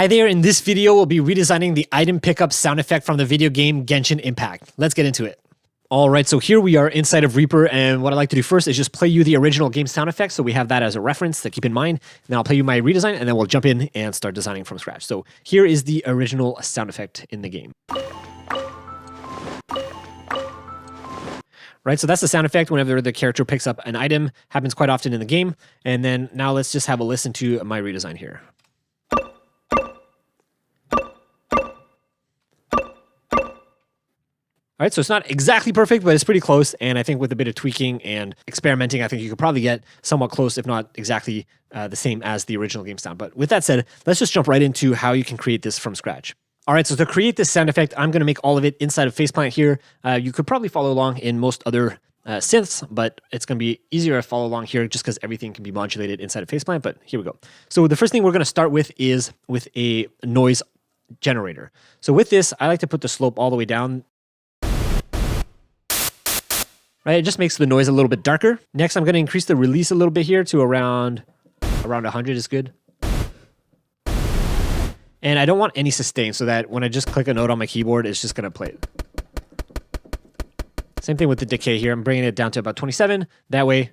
Hi there, in this video we'll be redesigning the item pickup sound effect from the video game Genshin Impact. Let's get into it. Alright, so here we are inside of Reaper, and what I like to do first is just play you the original game sound effect, so we have that as a reference to keep in mind. Then I'll play you my redesign, and then we'll jump in and start designing from scratch. So here is the original sound effect in the game. Right, so that's the sound effect whenever the character picks up an item. Happens quite often in the game. And then now let's just have a listen to my redesign here. All right, so it's not exactly perfect, but it's pretty close. And I think with a bit of tweaking and experimenting, I think you could probably get somewhat close, if not exactly the same as the original game sound. But with that said, let's just jump right into how you can create this from scratch. All right, so to create this sound effect, I'm going to make all of it inside of Faceplant here. You could probably follow along in most other synths, but it's going to be easier to follow along here just because everything can be modulated inside of Faceplant. But here we go. So the first thing we're going to start with is with a noise generator. So with this, I like to put the slope all the way down. Right, it just makes the noise a little bit darker. Next, I'm going to increase the release a little bit here to around 100 is good. And I don't want any sustain so that when I just click a note on my keyboard, it's just going to play it. Same thing with the decay here. I'm bringing it down to about 27. That way,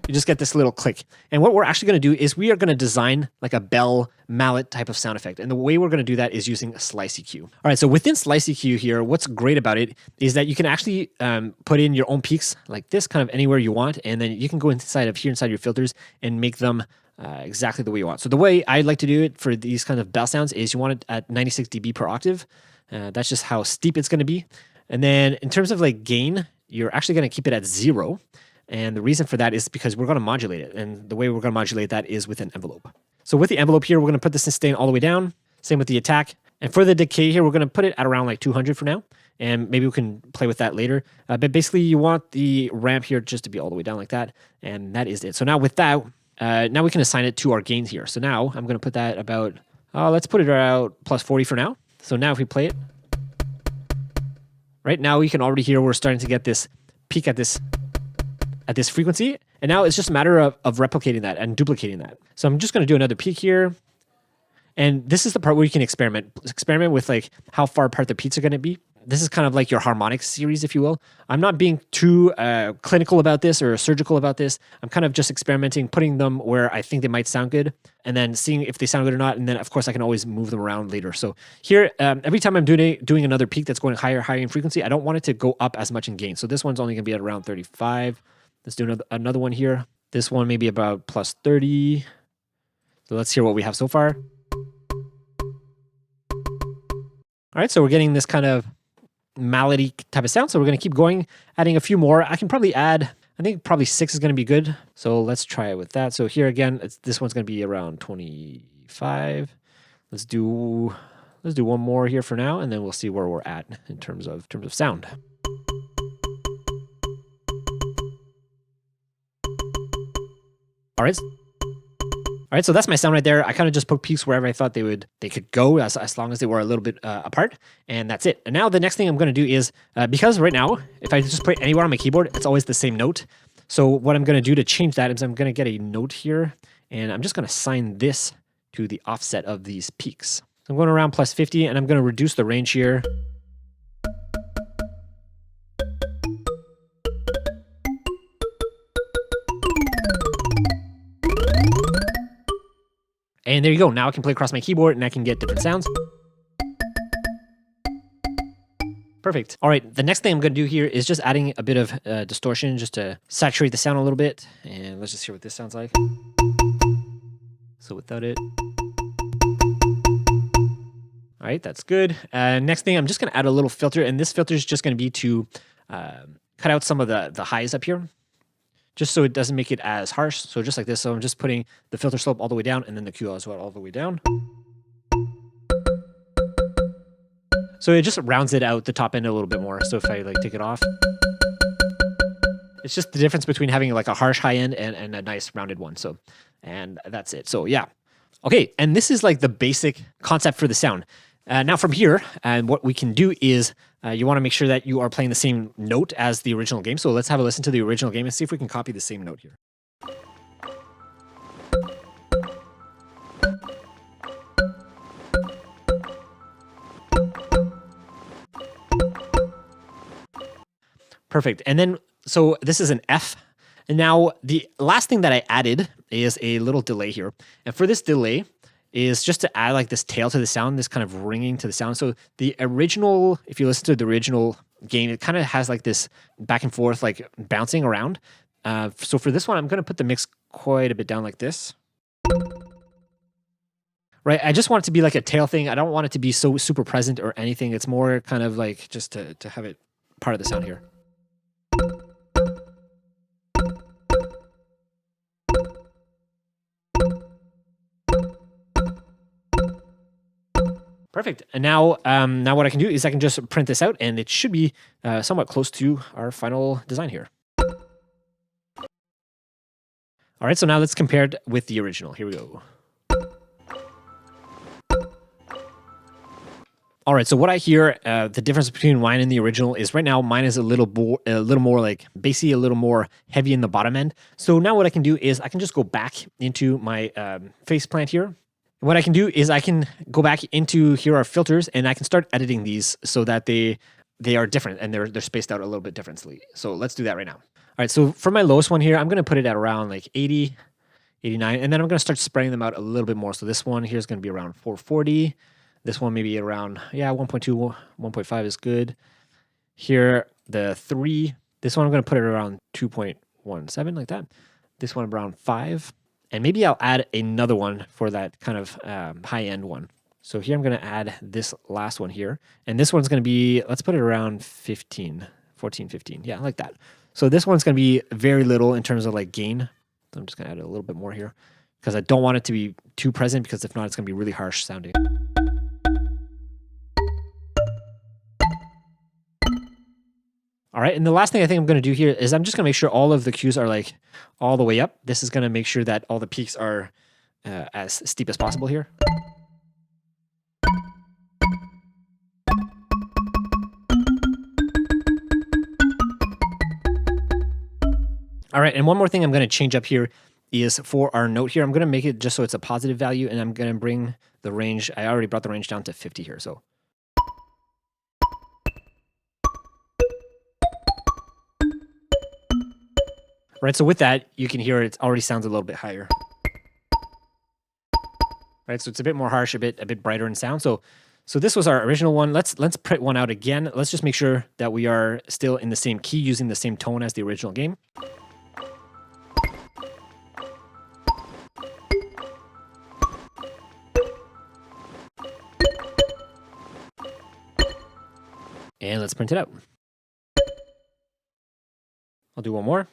you just get this little click. And what we're actually going to do is we are going to design like a bell mallet type of sound effect. And the way we're going to do that is using a slice EQ. All right, so within slice EQ here, what's great about it is that you can actually put in your own peaks like this kind of anywhere you want. And then you can go inside your filters and make them exactly the way you want. So the way I like to do it for these kind of bell sounds is you want it at 96 dB per octave. That's just how steep it's going to be. And then in terms of like gain, you're actually going to keep it at 0. And the reason for that is because we're going to modulate it. And the way we're going to modulate that is with an envelope. So with the envelope here, we're going to put the sustain all the way down. Same with the attack. And for the decay here, we're going to put it at around like 200 for now. And maybe we can play with that later. But basically, you want the ramp here just to be all the way down like that. And that is it. So now with that, now we can assign it to our gains here. So now I'm going to put that about, let's put it around plus 40 for now. So now if we play it, right now we can already hear we're starting to get this peak at this frequency. And now it's just a matter of replicating that and duplicating that. So I'm just going to do another peak here. And this is the part where you can experiment with like how far apart the peaks are going to be. This is kind of like your harmonics series, if you will. I'm not being too clinical about this or surgical about this. I'm kind of just experimenting, putting them where I think they might sound good, and then seeing if they sound good or not. And then, of course, I can always move them around later. So here, every time I'm doing another peak that's going higher in frequency, I don't want it to go up as much in gain. So this one's only going to be at around 35. Let's do another one here. This one maybe about plus 30. So let's hear what we have so far. All right, so we're getting this kind of mallet-y type of sound. So we're going to keep going, adding a few more. I can probably add, I think probably 6 is going to be good. So let's try it with that. So here again, this one's going to be around 25. Let's do one more here for now, and then we'll see where we're at in terms of sound. All right, so that's my sound right there. I kind of just put peaks wherever I thought they could go as long as they were a little bit apart, and that's it. And now the next thing I'm going to do is, because right now, if I just put it anywhere on my keyboard, it's always the same note. So what I'm going to do to change that is I'm going to get a note here, and I'm just going to assign this to the offset of these peaks. So I'm going around plus 50, and I'm going to reduce the range here. And there you go. Now I can play across my keyboard and I can get different sounds. Perfect. All right, the next thing I'm going to do here is just adding a bit of distortion just to saturate the sound a little bit. And let's just hear what this sounds like. So without it. All right, that's good. Next thing, I'm just going to add a little filter. And this filter is just going to be to cut out some of the highs up here, just so it doesn't make it as harsh. So just like this. So I'm just putting the filter slope all the way down and then the Q as well all the way down. So it just rounds it out the top end a little bit more. So if I like take it off, it's just the difference between having like a harsh high end and a nice rounded one. So, and that's it. So yeah. Okay. And this is like the basic concept for the sound. Now from here, and what we can do is you want to make sure that you are playing the same note as the original game. So let's have a listen to the original game and see if we can copy the same note here. Perfect. And then, so this is an F. And now the last thing that I added is a little delay here. And for this delay is just to add like this tail to the sound, this kind of ringing to the sound. So the original, if you listen to the original game, it kind of has like this back and forth, like bouncing around. So for this one, I'm going to put the mix quite a bit down like this. Right, I just want it to be like a tail thing. I don't want it to be so super present or anything. It's more kind of like just to have it part of the sound here. Perfect. And now, now what I can do is I can just print this out, and it should be somewhat close to our final design here. All right, so now let's compare it with the original. Here we go. All right, so what I hear, the difference between mine and the original is right now mine is a little more like bassy, a little more heavy in the bottom end. So now what I can do is I can just go back into my face plant here. And what I can do is I can go back into here are filters, and I can start editing these so that they are different and they're spaced out a little bit differently. So let's do that right now. All right, so for my lowest one here, I'm going to put it at around like 80, 89, and then I'm going to start spreading them out a little bit more. So this one here is going to be around 440. This one maybe around, 1.2, 1.5 is good. Here, the 3, this one I'm going to put it around 2.17 like that. This one around 5. And maybe I'll add another one for that kind of high-end one. So here I'm going to add this last one here. And this one's going to be, let's put it around 15, 14, 15. Yeah, like that. So this one's going to be very little in terms of like gain. So I'm just going to add a little bit more here because I don't want it to be too present, because if not, it's going to be really harsh sounding. All right, and the last thing I think I'm going to do here is I'm just going to make sure all of the Qs are like all the way up. This is going to make sure that all the peaks are as steep as possible here. All right, and one more thing I'm going to change up here is for our note here. I'm going to make it just so it's a positive value, and I'm going to bring the range. I already brought the range down to 50 here, so. Right, so with that, you can hear it already sounds a little bit higher. Right, so it's a bit more harsh, a bit brighter in sound. So this was our original one. Let's print one out again. Let's just make sure that we are still in the same key, using the same tone as the original game. And let's print it out. I'll do one more.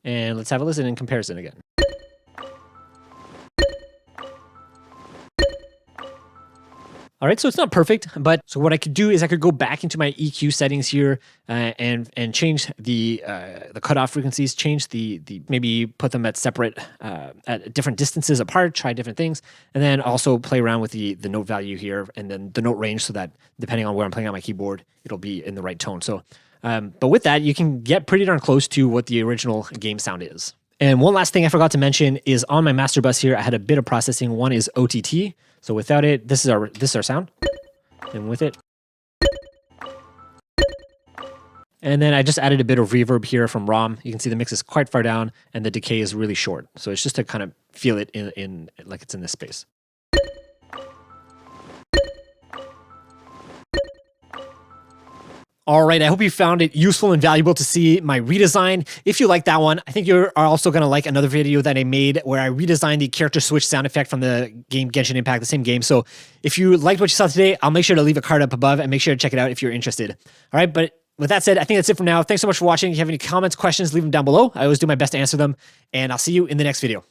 And let's have a listen in comparison again. All right, so it's not perfect, but so what I could do is I could go back into my EQ settings here and change the cutoff frequencies, change the maybe put them at separate at different distances apart, try different things, and then also play around with the note value here and then the note range, so that depending on where I'm playing on my keyboard, it'll be in the right tone. So, but with that, you can get pretty darn close to what the original game sound is. And one last thing I forgot to mention is on my master bus here, I had a bit of processing. One is OTT. So without it, this is our sound. And with it. And then I just added a bit of reverb here from ROM. You can see the mix is quite far down and the decay is really short. So it's just to kind of feel it in like it's in this space. All right, I hope you found it useful and valuable to see my redesign. If you like that one, I think you are also going to like another video that I made where I redesigned the character switch sound effect from the game Genshin Impact, the same game. So if you liked what you saw today, I'll make sure to leave a card up above and make sure to check it out if you're interested. All right, but with that said, I think that's it for now. Thanks so much for watching. If you have any comments, questions, leave them down below. I always do my best to answer them, and I'll see you in the next video.